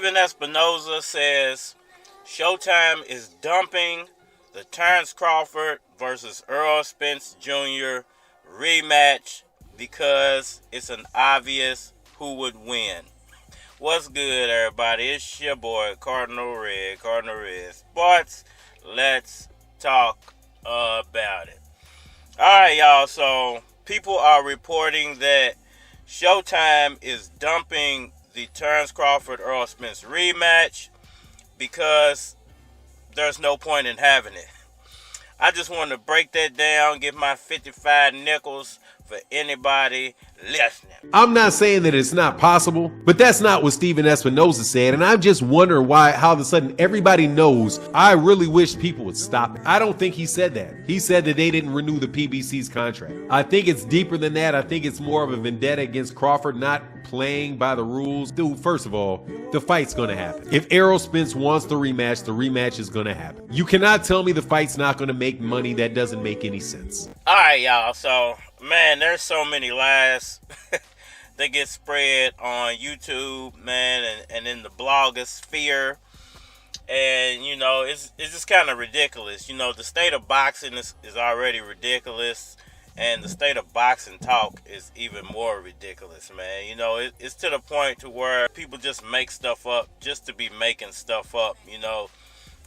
Stephen Espinoza says Showtime is dumping the Terence Crawford versus Errol Spence Jr. rematch because it's an obvious who would win. What's good, everybody? It's your boy, Cardinal Red Sports. Let's talk about it. Alright, y'all. So, people are reporting that Showtime is dumping the Terence Crawford Errol Spence rematch because there's no point in having it. I just want to break that down, give my 55 nickels for anybody listening. I'm not saying that it's not possible, but that's not what Stephen Espinoza said, and I'm just wondering why, how all of a sudden everybody knows. I really wish people would stop it. I don't think he said that. He said that they didn't renew the PBC's contract. I think it's deeper than that. I think it's more of a vendetta against Crawford not playing by the rules. Dude, first of all, the fight's gonna happen. If Errol Spence wants the rematch is gonna happen. You cannot tell me the fight's not gonna make money. That doesn't make any sense. Alright, y'all, so man, there's so many lies that get spread on YouTube, man, and in the blogosphere. And, you know, it's just kind of ridiculous. You know, the state of boxing is already ridiculous. And the state of boxing talk is even more ridiculous, man. You know, it's to the point to where people just make stuff up just to be making stuff up, you know.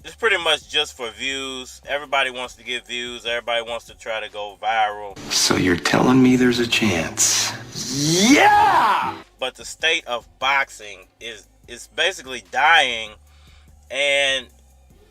It's pretty much just for views. Everybody wants to get views. Everybody wants to try to go viral. So you're telling me there's a chance? Yeah! But the state of boxing is basically dying, and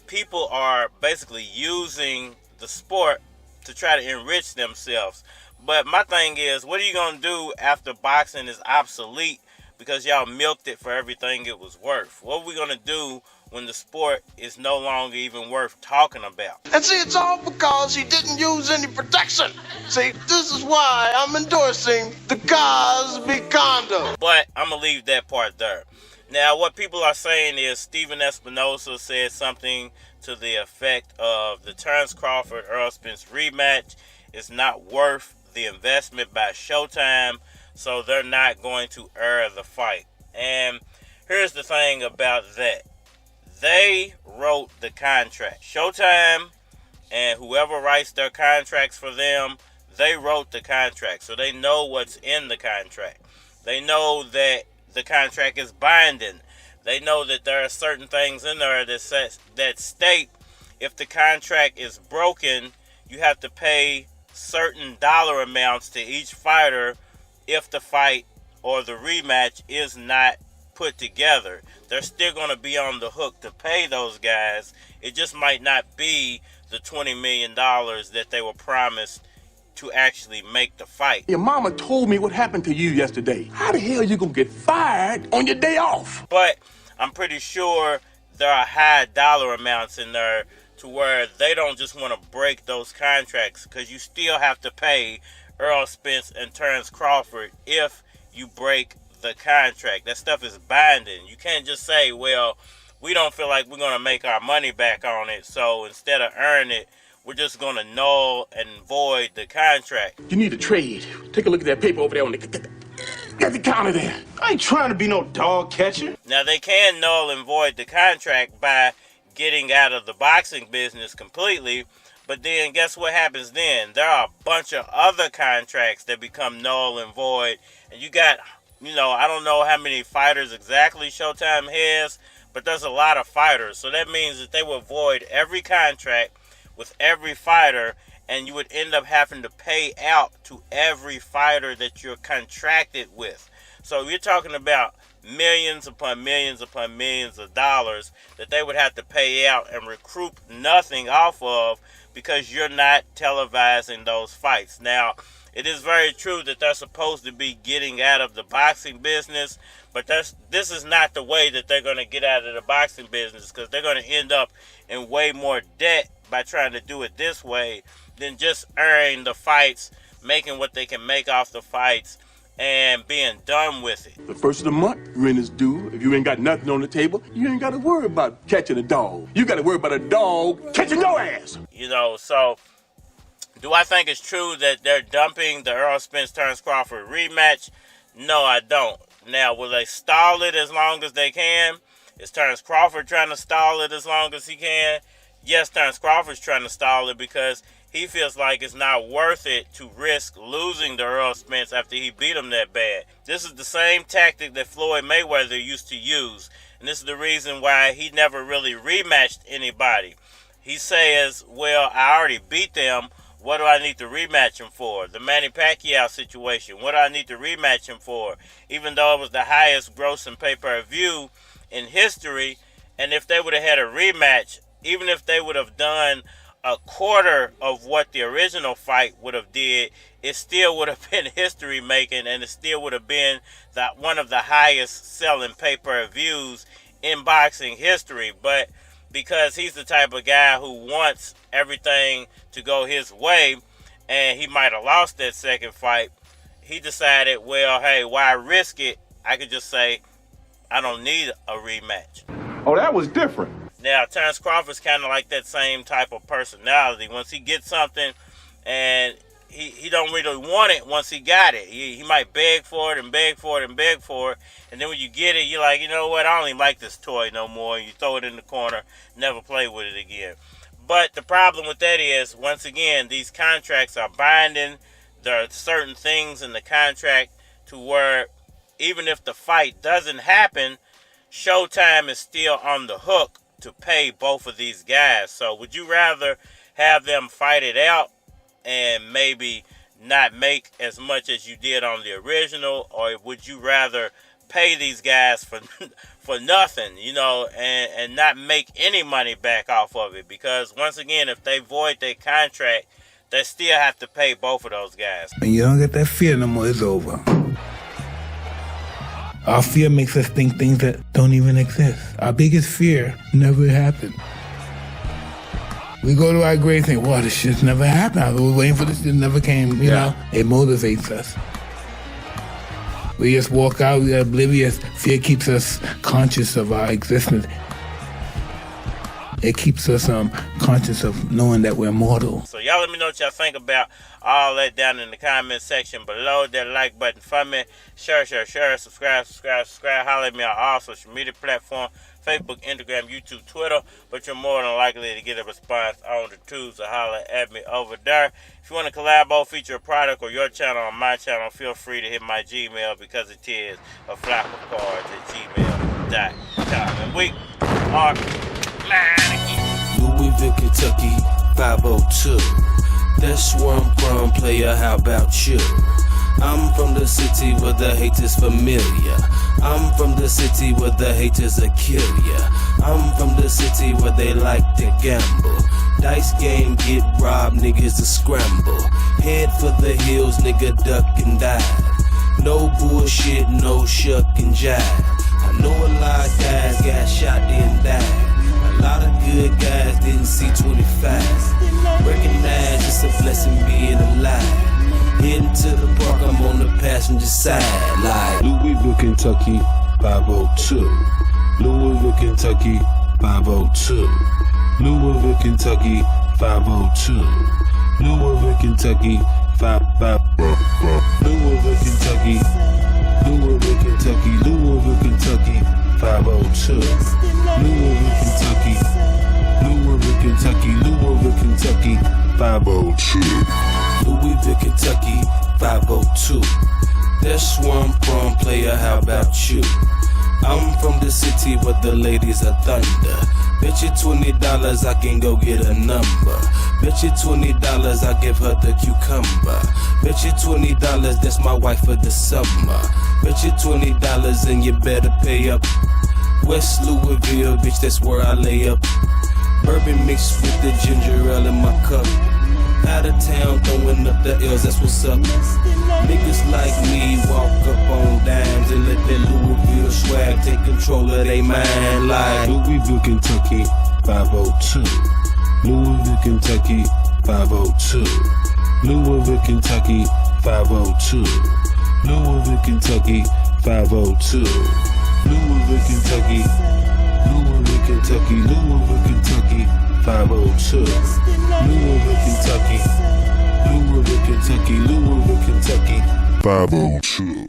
people are basically using the sport to try to enrich themselves. But my thing is, what are you going to do after boxing is obsolete because y'all milked it for everything it was worth? What are we going to do when the sport is no longer even worth talking about? And see, it's all because he didn't use any protection. See, this is why I'm endorsing the Cosby condom. But I'm going to leave that part there. Now, what people are saying is Stephen Espinoza said something to the effect of the Terence Crawford Errol Spence rematch is not worth the investment by Showtime, so they're not going to air the fight. And here's the thing about that. They wrote the contract. Showtime and whoever writes their contracts for them, they wrote the contract. So they know what's in the contract. They know that the contract is binding. They know that there are certain things in there that state if the contract is broken, you have to pay certain dollar amounts to each fighter if the fight or the rematch is not put together. They're still going to be on the hook to pay those guys. It just might not be the $20 million that they were promised to actually make the fight. Your mama told me what happened to you yesterday. How the hell you gonna get fired on your day off? But I'm pretty sure there are high dollar amounts in there to where they don't just want to break those contracts, because you still have to pay Errol Spence and Terence Crawford if you break the contract. That stuff is binding. You can't just say, well, we don't feel like we're going to make our money back on it, so instead of earning it, we're just going to null and void the contract. You need to trade. Take a look at that paper over there on the counter there. I ain't trying to be no dog catcher. Now, they can null and void the contract by getting out of the boxing business completely, but then guess what happens then? There are a bunch of other contracts that become null and void, and you got, you know, I don't know how many fighters exactly Showtime has, but there's a lot of fighters. So that means that they will void every contract with every fighter, and you would end up having to pay out to every fighter that you're contracted with. So you're talking about millions upon millions upon millions of dollars that they would have to pay out and recoup nothing off of because you're not televising those fights. Now, it is very true that they're supposed to be getting out of the boxing business, but this is not the way that they're going to get out of the boxing business, because they're going to end up in way more debt by trying to do it this way than just airing the fights, making what they can make off the fights, and being done with it. The first of the month, rent is due. If you ain't got nothing on the table, you ain't got to worry about catching a dog. You got to worry about a dog catching your ass. You know, so do I think it's true that they're dumping the Errol Spence Terence Crawford rematch? No, I don't. Now, will they stall it as long as they can? Is Terence Crawford trying to stall it as long as he can? Yes, Terence Crawford's trying to stall it because he feels like it's not worth it to risk losing to Errol Spence after he beat him that bad. This is the same tactic that Floyd Mayweather used to use. And this is the reason why he never really rematched anybody. He says, well, I already beat them. What do I need to rematch him for? The Manny Pacquiao situation. What do I need to rematch him for? Even though it was the highest grossing pay-per-view in history. And if they would have had a rematch, even if they would have done a quarter of what the original fight would have did, it still would have been history making, and it still would have been one of the highest selling pay-per-views in boxing history. But because he's the type of guy who wants everything to go his way, and he might have lost that second fight, he decided, well, hey, why risk it? I could just say, I don't need a rematch. Oh, that was different. Now, Terence Crawford's kind of like that same type of personality. Once he gets something and he don't really want it once he got it. He might beg for it and beg for it and beg for it. And then when you get it, you're like, you know what, I don't even like this toy no more. You throw it in the corner, never play with it again. But the problem with that is, once again, these contracts are binding. There are certain things in the contract to where even if the fight doesn't happen, Showtime is still on the hook to pay both of these guys. So would you rather have them fight it out and maybe not make as much as you did on the original, or would you rather pay these guys for nothing, you know, and not make any money back off of it? Because once again, if they void their contract, they still have to pay both of those guys. When you don't get that fear no more, it's over. Our fear makes us think things that don't even exist. Our biggest fear never happened. We go to our grave and think, wow, this shit's never happened. I was waiting for this, it never came, you know? It motivates us. We just walk out, we're oblivious. Fear keeps us conscious of our existence. It keeps us conscious of knowing that we're mortal. So y'all let me know what y'all think about all that down in the comment section below. That like button for me. Share. Subscribe. Holler at me on all social media platforms. Facebook, Instagram, YouTube, Twitter. But you're more than likely to get a response on the tubes, so holler at me over there. If you want to collabo, feature a product or your channel on my channel, feel free to hit my Gmail, because it is a flappercards@gmail.com. And we are Louisville, Kentucky, 502. That's where I'm from, player, how about you? I'm from the city where the haters familiar. I'm from the city where the haters will kill ya. I'm from the city where they like to gamble. Dice game, get robbed, niggas to scramble. Head for the hills, nigga, duck and dive. No bullshit, no shuck and jive. I know a lot of guys got shot and died. A lot of good guys didn't see 25. Recognize it's a blessing being alive. Heading to the park, I'm on the passenger side. Like Louisville, Kentucky, 502. Louisville, Kentucky, 502. Louisville, Kentucky, 502. Louisville, Kentucky, 552. Louisville, Kentucky. Louisville, Kentucky. Louisville, Kentucky, 502. Louisville, Kentucky. Louisville, Kentucky. Louisville, Kentucky, 502. Louisville, Kentucky, 502. That's where I'm from, player, how about you? I'm from the city where the ladies are thunder. Bet you $20 I can go get a number. Bet you $20 I give her the cucumber. Bet you $20 that's my wife for the summer. Bet you $20 and you better pay up. West Louisville, bitch, that's where I lay up. Bourbon mixed with the ginger ale in my cup. Out of town, throwing up the L's, that's what's up. Niggas like me walk up on dimes and let that Louisville swag take control of they mind. Like Louisville, Kentucky, 502. Louisville, Kentucky, 502. Louisville, Kentucky, 502. Louisville, Kentucky, 502. Louisville, Kentucky. Louisville, Kentucky. Louisville, Kentucky, 502. Louisville, Kentucky. Louisville, Kentucky. Louisville, Kentucky, 502.